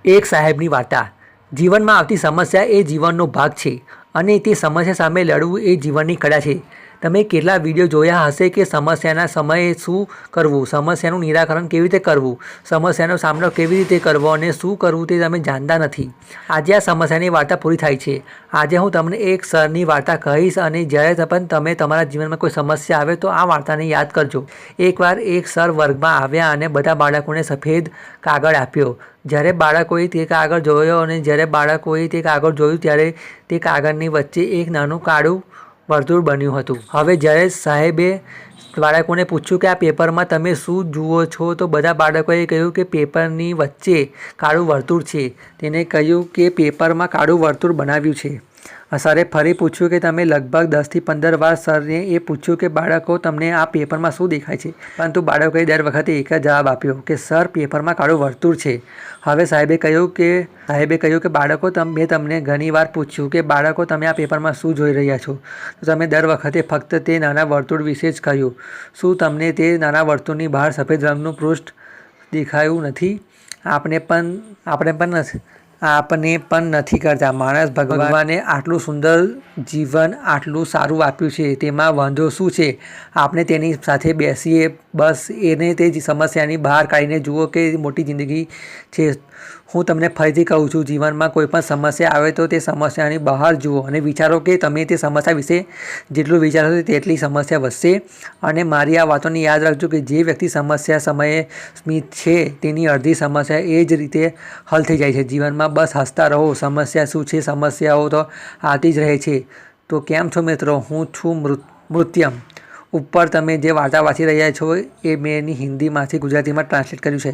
એક સાહેબની વાર્તા। જીવનમાં આવતી સમસ્યા એ જીવનનો ભાગ છે અને તે સમસ્યા સામે લડવું એ જીવનની કળા છે। તમે કેટલા વિડીયો જોયા હશે કે સમસ્યાના સમયે શું કરવું, સમસ્યાનું નિરાકરણ કેવી રીતે કરવું, સમસ્યાનો સામનો કેવી રીતે કરવો અને શું કરવું તે તમે જાણતા નથી। આજે આ સમસ્યાની વાર્તા પૂરી થાય છે। આજે હું તમને એક સરની વાર્તા કહીશ અને જ્યારે પણ તમે તમારા જીવનમાં કોઈ સમસ્યા આવે તો આ વાર્તાને યાદ કરજો। એકવાર એક સર વર્ગમાં આવ્યા અને બધા બાળકોને સફેદ કાગળ આપ્યો। જ્યારે બાળકોએ તે કાગળ જોયો અને જ્યારે બાળકોએ તે કાગળ જોયું ત્યારે તે કાગળની વચ્ચે એક નાનું કાળું વર્તુળ બન્યું હતું। હવે જ્યારે સાહેબે બાળકોને પૂછ્યું કે આ પેપરમાં તમે શું જુઓ છો તો બધા બાળકોએ કહ્યું કે પેપરની વચ્ચે કાળું વર્તુળ છે। તેને કહ્યું કે પેપરમાં કાળું વર્તુળ બનાવ્યું છે। સરે ફરી પૂછ્યું કે તમે લગભગ 10 થી 15 વાર સરને એ પૂછ્યું કે બાળકો તમને આ પેપરમાં શું દેખાય છે, પરંતુ બાળકોએ દર વખતે એક જ જવાબ આપ્યો કે સર પેપરમાં કાળું વર્તુળ છે। હવે સાહેબે કહ્યું કે બાળકો મેં તમને ઘણી વાર પૂછ્યું કે બાળકો તમે આ પેપરમાં શું જોઈ રહ્યા છો, તો તમે દર વખતે ફક્ત તે નાના વર્તુળ વિશે જ કહ્યું। શું તમને તે નાના વર્તુળની બહાર સફેદ રંગનું પૃષ્ઠ દેખાયું નથી? આપણે પણ નથી કરતા। માણસ ભગવાને આટલું સુંદર જીવન આટલું સારું આપ્યું છે, તેમાં વાંધો શું છે? આપણે તેની સાથે બેસીએ, બસ એને તે સમસ્યાની બહાર કાઢીને જુઓ કે મોટી જિંદગી છે। હું તમને ફરીથી કહું છું, જીવનમાં કોઈ પણ સમસ્યા આવે તો તે સમસ્યાની બહાર જુઓ અને વિચારો કે તમે તે સમસ્યા વિશે જેટલું વિચારશો તેટલી સમસ્યા વધશે। અને મારી આ વાતોને યાદ રાખજો કે જે વ્યક્તિ સમસ્યા સમયે સ્મિત છે તેની અડધી સમસ્યા એ જ રીતે હલ થઈ જાય છે। જીવનમાં બસ હસતા રહો। સમસ્યા શું છે? સમસ્યાઓ તો આવતી જ રહે છે। તો કેમ છો મિત્રો? હું છું મૃત્યમ। ઉપર તમે જે વાર્તા વાંચી રહ્યા છો એ મેં એની હિન્દીમાંથી ગુજરાતીમાં ટ્રાન્સલેટ કર્યું છે।